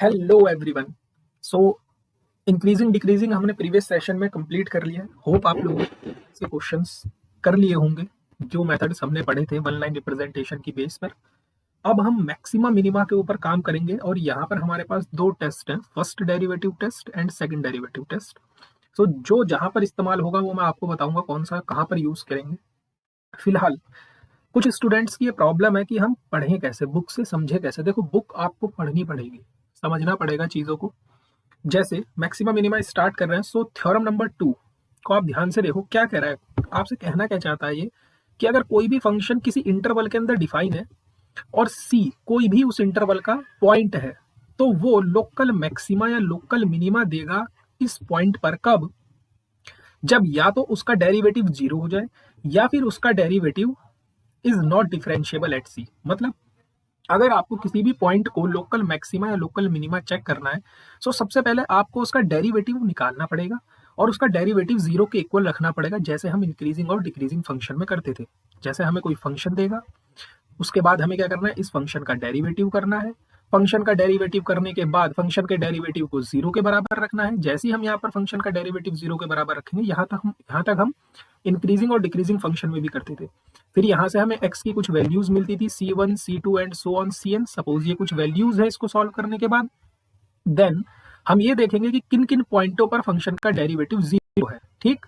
Hello everyone. सो increasing decreasing हमने previous session में complete कर लिया है। होप आप लोगों से क्वेश्चंस कर लिए होंगे जो मेथड्स हमने पढ़े थे वन लाइन रिप्रेजेंटेशन की बेस पर। अब हम मैक्सिमा मिनिमा के ऊपर काम करेंगे और यहाँ पर हमारे पास दो टेस्ट हैं, first derivative test and second derivative test. So जो जहाँ पर इस्तेमाल होगा वो मैं आपको बताऊंगा कौन सा कहाँ पर यूज करेंगे। फिलहाल कुछ स्टूडेंट्स की ये प्रॉब्लम है कि हम पढ़ें कैसे, बुक से समझे कैसे। देखो, बुक आपको पढ़नी पड़ेगी, समझना पड़ेगा चीजों को। जैसे मैक्सिमा मिनिमा स्टार्ट कर रहे हैं, सो थ्योरम नंबर 2 को आप ध्यान से देखो क्या कह रहा है। आपसे कहना क्या चाहता है ये कि अगर कोई भी फंक्शन किसी इंटरवल के अंदर डिफाइन है और सी कोई भी उस इंटरवल का पॉइंट है, तो वो लोकल मैक्सिमा या लोकल मिनिमा देगा इस पॉइंट पर। कब? जब या तो उसका डेरिवेटिव 0 हो जाए या फिर उसका derivative is not differentiable at C. मतलब अगर आपको किसी भी पॉइंट को लोकल मैक्सिमा या लोकल मिनिमा चेक करना है, तो सबसे पहले आपको उसका डेरिवेटिव निकालना पड़ेगा और उसका डेरिवेटिव 0 के इक्वल रखना पड़ेगा, जैसे हम इंक्रीजिंग और डिक्रीजिंग फंक्शन में करते थे। जैसे हमें कोई फंक्शन देगा, उसके बाद हमें क्या करना है, इस फंक्शन का डेरिवेटिव करना है। फंक्शन का डेरिवेटिव करने के बाद फंक्शन के डेरिवेटिव को 0 के बराबर रखना है। जैसे ही हम यहाँ पर फंक्शन का डेरिवेटिव 0 के बराबर रखेंगे, यहाँ तक हम इंक्रीजिंग और डिक्रीजिंग फंक्शन में भी करते थे। फिर यहाँ से हमें x की कुछ वैल्यूज मिलती थी, c1 c2 and so on cn। Suppose ये कुछ वैल्यूज है, इसको सॉल्व करने के बाद देन हम ये देखेंगे कि किन किन पॉइंटों पर फंक्शन का डेरिवेटिव 0 है। ठीक,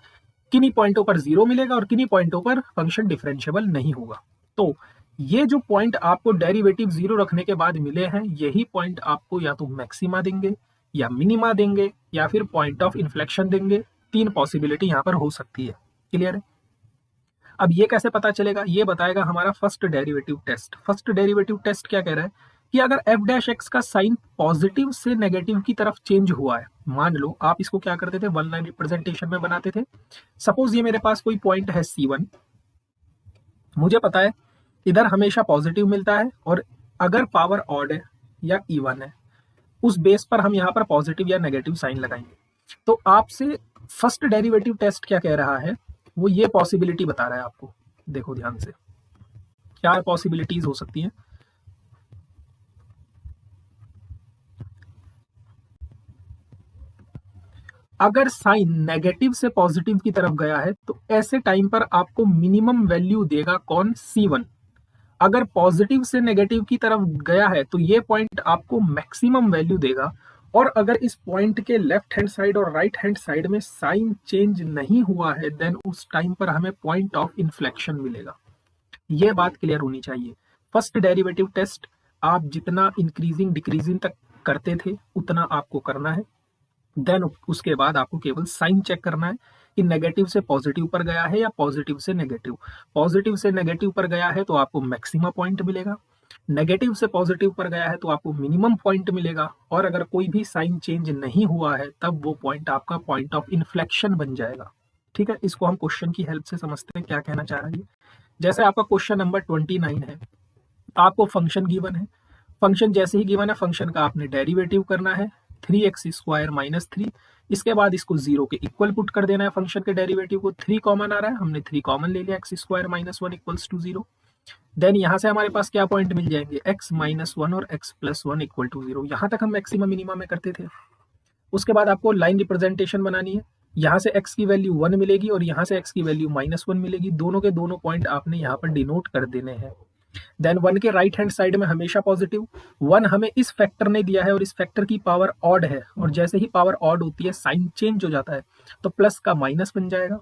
किन्हीं पॉइंटों पर 0 मिलेगा और किन्हीं पॉइंटों पर फंक्शन डिफरेंशिएबल नहीं होगा। तो ये जो पॉइंट आपको डेरिवेटिव 0 रखने के बाद मिले हैं, यही पॉइंट आपको या तो मैक्सिमा देंगे या मिनिमा देंगे या फिर पॉइंट ऑफ इन्फ्लेक्शन देंगे। तीन पॉसिबिलिटी यहाँ पर हो सकती है। क्लियर है? अब ये कैसे पता चलेगा, ये बताएगा हमारा first derivative test. First derivative test क्या कह रहा है कि अगर f डैश एक्स का साइन पॉजिटिव से नेगेटिव की तरफ चेंज हुआ है, मान लो आप इसको क्या करते थे, वन लाइन रिप्रेजेंटेशन में बनाते थे। सपोज ये मेरे पास कोई पॉइंट है c1, मुझे पता है इधर हमेशा पॉजिटिव मिलता है और अगर पावर ऑड है या इवन है, उस बेस पर हम यहाँ पर पॉजिटिव या नेगेटिव साइन लगाएंगे। तो आपसे फर्स्ट डेरिवेटिव टेस्ट क्या कह रहा है, वो ये पॉसिबिलिटी बता रहा है आपको। देखो ध्यान से, क्या पॉसिबिलिटीज हो सकती हैं। अगर साइन नेगेटिव से पॉजिटिव की तरफ गया है तो ऐसे टाइम पर आपको मिनिमम वैल्यू देगा कौन, c1। अगर पॉजिटिव से नेगेटिव की तरफ गया है तो ये पॉइंट आपको मैक्सिमम वैल्यू देगा। और अगर इस पॉइंट के लेफ्ट हैंड साइड और राइट हैंड साइड में साइन चेंज नहीं हुआ है, देन उस टाइम पर हमें पॉइंट ऑफ इन्फ्लेक्शन मिलेगा। ये बात क्लियर होनी चाहिए। फर्स्ट डेरिवेटिव टेस्ट आप जितना इंक्रीजिंग डिक्रीजिंग तक करते थे उतना आपको करना है। देन उसके बाद आपको केवल साइन चेक करना है कि नेगेटिव से पॉजिटिव पर गया है या पॉजिटिव से नेगेटिव। पॉजिटिव से नेगेटिव पर गया है तो आपको मैक्सिमा पॉइंट मिलेगा, नेगेटिव से पॉजिटिव पर गया है तो आपको मिनिमम पॉइंट मिलेगा, और अगर कोई भी साइन चेंज नहीं हुआ है तब वो पॉइंट आपका पॉइंट ऑफ इन्फ्लेक्शन बन जाएगा। ठीक है, इसको हम क्वेश्चन की हेल्प से समझते हैं क्या कहना चाह रहा है। जैसे आपका क्वेश्चन नंबर 29 है, आपको फंक्शन गिवन है। फंक्शन जैसे ही गिवन है, फंक्शन का आपने डेरिवेटिव करना है 3x² माइनस 3। इसके बाद इसको 0 के इक्वल पुट कर देना है। फंक्शन के डेरिवेटिव को 3 कॉमन आ रहा है, हमने 3 कॉमन ले लिया, x² minus 1 equals to 0। Then यहाँ से हमारे पास क्या पॉइंट मिल जाएंगे, x माइनस 1 और x प्लस 1 इक्वल टू 0। यहाँ तक हम मैक्सिमम मिनिमा में करते थे। उसके बाद आपको लाइन रिप्रेजेंटेशन बनानी है। यहाँ से x की वैल्यू 1 मिलेगी और यहाँ से x की वैल्यू -1 मिलेगी। दोनों के दोनों पॉइंट आपने यहाँ पर डिनोट कर देने हैं। देन 1 के राइट हैंड साइड में हमेशा पॉजिटिव। 1 हमें इस फैक्टर ने दिया है और इस फैक्टर की पावर ऑड है, और जैसे ही पावर ऑड होती है साइन चेंज हो जाता है, तो प्लस का माइनस बन जाएगा।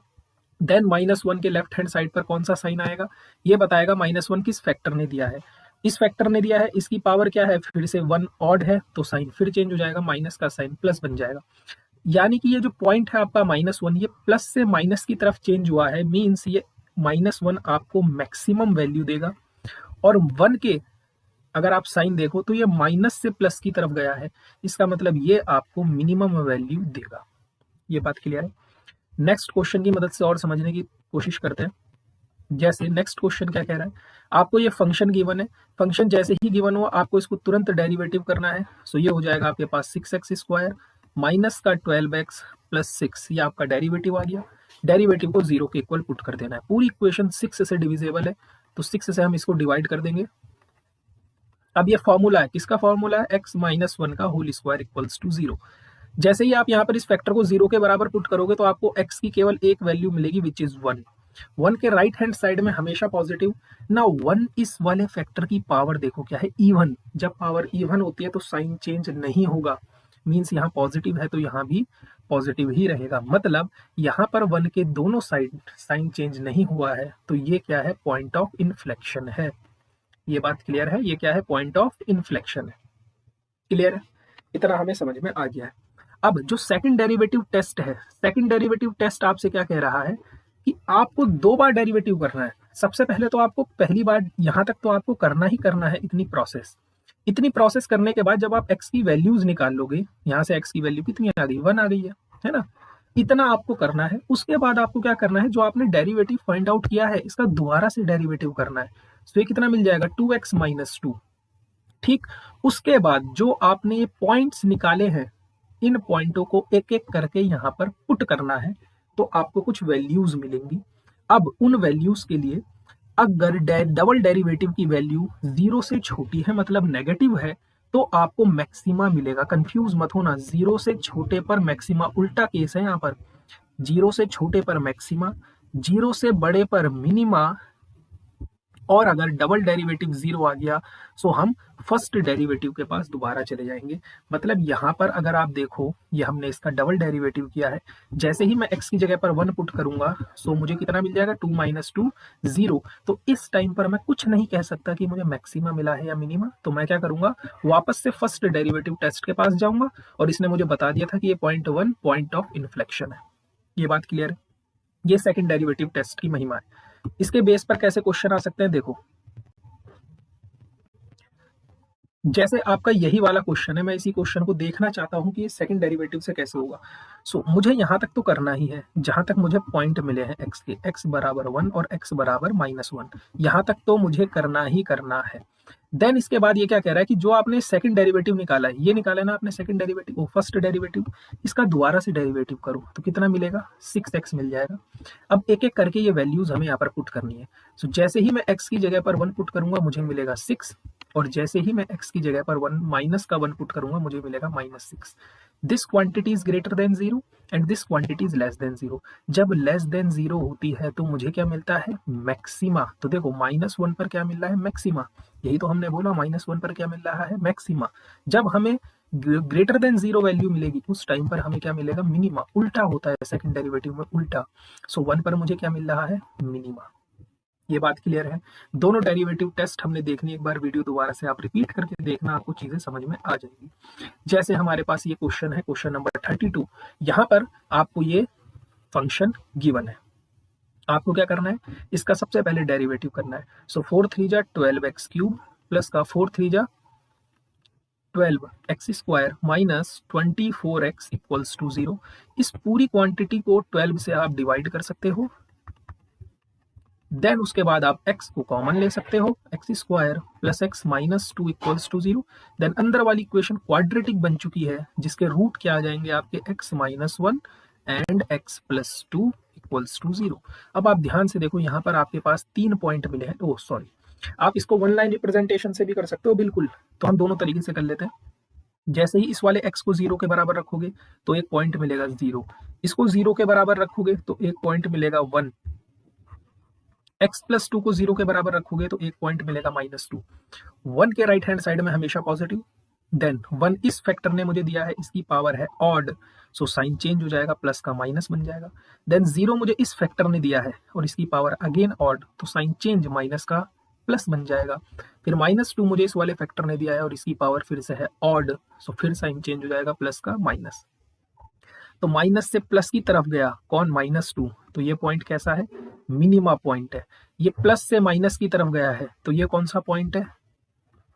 देन -1 के लेफ्ट हैंड साइड पर कौन सा साइन आएगा, ये बताएगा -1 किस फैक्टर ने दिया है। इस फैक्टर ने दिया है, इसकी पावर क्या है, फिर से 1 ऑड है तो साइन फिर चेंज हो जाएगा, माइनस का साइन प्लस बन जाएगा। यानी कि ये जो पॉइंट है आपका -1, ये प्लस से माइनस की तरफ चेंज हुआ है, मीन्स ये -1 आपको मैक्सिमम वैल्यू देगा। और 1 के अगर आप साइन देखो तो ये माइनस से प्लस की तरफ गया है, इसका मतलब ये आपको मिनिमम वैल्यू देगा। ये बात क्लियर है। नेक्स्ट क्वेश्चन की मदद से और समझने की कोशिश करते हैं। जैसे नेक्स्ट क्वेश्चन क्या कह रहा है, आपको ये फंक्शन गिवन है। फंक्शन जैसे ही गिवन हो आपको इसको तुरंत डेरिवेटिव करना है। सो ये हो जाएगा आपके पास 6x² माइनस का 12x प्लस 6, ये आपका डेरिवेटिव आ गया। डेरिवेटिव को 0 के इक्वल पुट कर देना है। पूरी इक्वेशन 6 से डिविजेबल है, तो 6 से हम इसको डिवाइड कर देंगे अब ये फॉर्मूला है, किसका फॉर्मूला है, x माइनस 1 का होल स्क्वायर इक्वल्स टू 0। जैसे ही आप यहाँ पर इस फैक्टर को 0 के बराबर पुट करोगे तो आपको x की केवल एक वैल्यू मिलेगी विच इज 1। 1 के राइट हैंड साइड में हमेशा पॉजिटिव। ना 1 इस वाले फैक्टर की पावर देखो क्या है, इवन। जब पावर इवन होती है तो साइन चेंज नहीं होगा, मीन्स यहाँ पॉजिटिव है तो यहाँ भी पॉजिटिव ही रहेगा। मतलब यहाँ पर 1 के दोनों साइड साइन चेंज नहीं हुआ है, तो ये क्या है, पॉइंट ऑफ इन्फ्लेक्शन है। ये बात क्लियर है, ये क्या है, पॉइंट ऑफ इन्फ्लेक्शन है। क्लियर है, इतना हमें समझ में आ गया है। अब जो सेकंड डेरिवेटिव टेस्ट है, सेकंड डेरिवेटिव टेस्ट आपसे क्या कह रहा है कि आपको 2 बार डेरिवेटिव करना है। सबसे पहले तो आपको पहली बार यहाँ तक तो आपको करना ही करना है इतनी प्रोसेस करने के बाद जब आप x की वैल्यूज निकाल लोगे, यहाँ से x की वैल्यू कितनी आ गई, 1 आ गई है ना। इतना आपको करना है। उसके बाद आपको क्या करना है, जो आपने डेरिवेटिव फाइंड आउट किया है इसका दोबारा से डेरिवेटिव करना है। तो ये कितना मिल जाएगा, 2x माइनस 2। ठीक, उसके बाद जो आपने ये पॉइंट्स निकाले हैं, इन पॉइंटों को एक एक करके यहाँ पर पुट करना है, तो आपको कुछ वैल्यूज मिलेंगी। अब उन वैल्यूज के लिए अगर डबल डेरिवेटिव की वैल्यू 0 से छोटी है, मतलब नेगेटिव है, तो आपको मैक्सिमा मिलेगा। कंफ्यूज मत होना, 0 से छोटे पर मैक्सिमा, उल्टा केस है यहाँ पर। 0 से छोटे पर मैक्सिमा, 0 से बड़े पर मिनिमा, और अगर डबल डेरिवेटिव 0 आ गया सो हम फर्स्ट डेरिवेटिव के पास दोबारा चले जाएंगे। मतलब यहाँ पर अगर आप देखो, ये हमने इसका डबल डेरिवेटिव किया है। जैसे ही मैं x की जगह पर 1 पुट करूंगा सो मुझे कितना मिल जाएगा, 2 माइनस 2 0। तो इस टाइम पर मैं कुछ नहीं कह सकता कि मुझे मैक्सिमा मिला है या मिनिमा। तो मैं क्या करूंगा, वापस से फर्स्ट डेरिवेटिव टेस्ट के पास जाऊंगा, और इसने मुझे बता दिया था कि ये पॉइंट 1 पॉइंट ऑफ इन्फ्लेक्शन है। ये बात क्लियर है, ये सेकंड डेरिवेटिव टेस्ट की महिमा है। इसके बेस पर कैसे क्वेश्चन आ सकते हैं, देखो जैसे आपका यही वाला क्वेश्चन है, मैं इसी क्वेश्चन को देखना चाहता हूं कि ये सेकंड डेरिवेटिव से कैसे होगा। सो मुझे यहां तक तो करना ही है जहां तक मुझे पॉइंट मिले हैं x के, x बराबर 1 और x बराबर -1, यहां तक तो मुझे करना ही करना है। देन इसके बाद ये क्या कह रहा है कि जो आपने सेकंड डेरिवेटिव निकाला है, ये निकाला ना आपने सेकंड डेरिवेटिव, फर्स्ट डेरिवेटिव, इसका दोबारा से डेरिवेटिव करो तो कितना मिलेगा, 6x मिल जाएगा। अब एक एक करके ये वैल्यूज हमें यहाँ पर पुट करनी है। सो जैसे ही मैं x की जगह पर 1 पुट करूंगा मुझे मिलेगा 6, और जैसे ही मैं x की जगह पर 1 माइनस का 1 पुट करूंगा मुझे मिलेगा -6। This quantity is greater than 0 and this quantity is less than 0। जब लेस देन 0 होती है तो मुझे क्या मिलता है, मैक्सिमा। तो देखो -1 पर क्या मिल रहा है, मैक्सिमा। यही तो हमने बोला, -1 पर क्या मिल रहा है, मैक्सिमा। जब हमें ग्रेटर देन 0 वैल्यू मिलेगी उस टाइम पर हमें क्या मिलेगा, मिनिमा। उल्टा होता है सेकंड डेरिवेटिव में, उल्टा। सो 1 पर मुझे क्या मिल रहा है, मिनिमा। ये बात क्लियर है। दोनों डेरिवेटिव टेस्ट हमने देखनी, एक बार वीडियो दोबारा से आप रिपीट करके देखना, आपको चीजें समझ में आ जाएगी। जैसे हमारे पास ये क्वेश्चन है, क्वेश्चन नंबर 32। यहाँ पर आपको ये फंक्शन गिवन है, आपको क्या करना है, इसका सबसे पहले डेरिवेटिव करना है। सो 4 3 जा 12x क्यूब प्लस का 4 3 जा 12x square minus 24x equals to 0। इस पूरी क्वांटिटी को 12 से आप डिवाइड कर सकते हो। देन उसके बाद आप x को कॉमन ले सकते हो, x square plus x minus 2 equals to 0। Then अंदर वाली इक्वेशन क्वाड्रेटिक बन चुकी है, जिसके रूट क्या आ जाएंगे आपके, x माइनस 1 एंड x प्लस 2 इक्वल्स टू 0। अब आप ध्यान से देखो, यहाँ पर आपके पास 3 पॉइंट मिले हैं। ओह सॉरी, आप इसको वन लाइन रिप्रेजेंटेशन से भी कर सकते हो, बिल्कुल। तो हम दोनों तरीके से कर लेते हैं। जैसे ही इस वाले x को 0 के बराबर रखोगे तो एक पॉइंट मिलेगा 0, इसको 0 के बराबर रखोगे तो एक पॉइंट मिलेगा 1, x प्लस 2 को 0 के बराबर रखोगे तो एक पॉइंट मिलेगा -2। 1 के राइट हैंड साइड में हमेशा पॉजिटिव। देन 1 इस फैक्टर ने मुझे दिया है, इसकी पावर है ऑड, सो साइन चेंज हो जाएगा, प्लस का माइनस बन जाएगा। देन 0 मुझे इस फैक्टर ने दिया है और इसकी पावर अगेन ऑड, तो साइन चेंज, माइनस का प्लस बन जाएगा। फिर -2 मुझे इस वाले फैक्टर ने दिया है और इसकी पावर फिर से है ऑड, सो फिर साइन चेंज हो जाएगा, प्लस का माइनस। तो माइनस से प्लस की तरफ गया कौन, -2। तो ये पॉइंट कैसा है, मिनिमा पॉइंट है। ये प्लस से माइनस की तरफ गया है तो ये कौन सा पॉइंट है,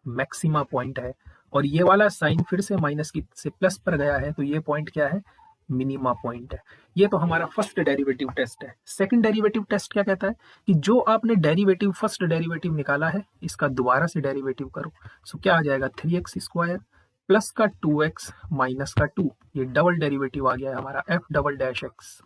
मैक्सिमा पॉइंट है। और ये वाला साइन फिर से माइनस की से प्लस पर गया है तो ये पॉइंट क्या है, मिनिमा पॉइंट है। ये तो हमारा फर्स्ट डेरिवेटिव टेस्ट है। सेकंड डेरिवेटिव टेस्ट क्या कहता है कि जो आपने डेरिवेटिव फर्स्ट डेरिवेटिव निकाला है इसका दोबारा से डेरिवेटिव करो। सो क्या आ जाएगा, 3x स्क्वायर प्लस का 2x माइनस का 2। ये डबल डेरिवेटिव आ गया है हमारा, f double dash x।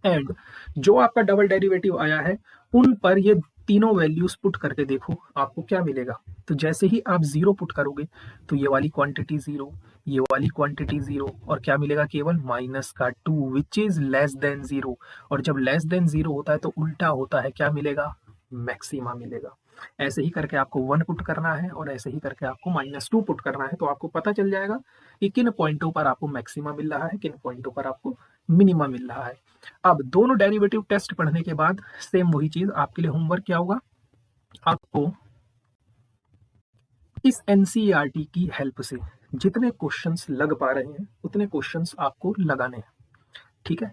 And जो आपका डबल डेरिवेटिव आया है उन पर ये तीनों वैल्यूज पुट करके देखो आपको क्या मिलेगा। तो जैसे ही आप 0 पुट करोगे तो ये वाली क्वांटिटी 0, ये वाली क्वांटिटी 0 और क्या मिलेगा, केवल माइनस का 2 विच इज लेस देन 0। और जब लेस देन 0 होता है तो उल्टा होता है, क्या मिलेगा, मैक्सिमा मिलेगा। ऐसे ही करके आपको 1 पुट करना है और ऐसे ही करके आपको -2 पुट करना है, तो आपको पता चल जाएगा कि किन पॉइंटों पर आपको मैक्सिमा मिल रहा है, किन पॉइंटों पर आपको मिनिमा मिल रहा है। अब दोनों डेरिवेटिव टेस्ट पढ़ने के बाद सेम वही चीज आपके लिए होमवर्क क्या होगा, आपको इस एनसीईआरटी की हेल्प से जितने क्वेश्चंस लग पा रहे हैं उतने क्वेश्चंस आपको लगाने हैं, ठीक है।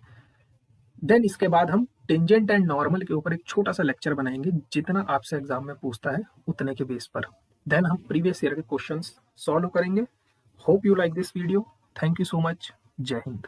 देन इसके बाद हम टेंजेंट एंड नॉर्मल के ऊपर एक छोटा सा लेक्चर बनाएंगे, जितना आपसे एग्जाम में पूछता है उतने के बेस पर। देन हम प्रीवियस ईयर के क्वेश्चंस सॉल्व करेंगे। Hope you like this video. Thank you so much. जय हिंद।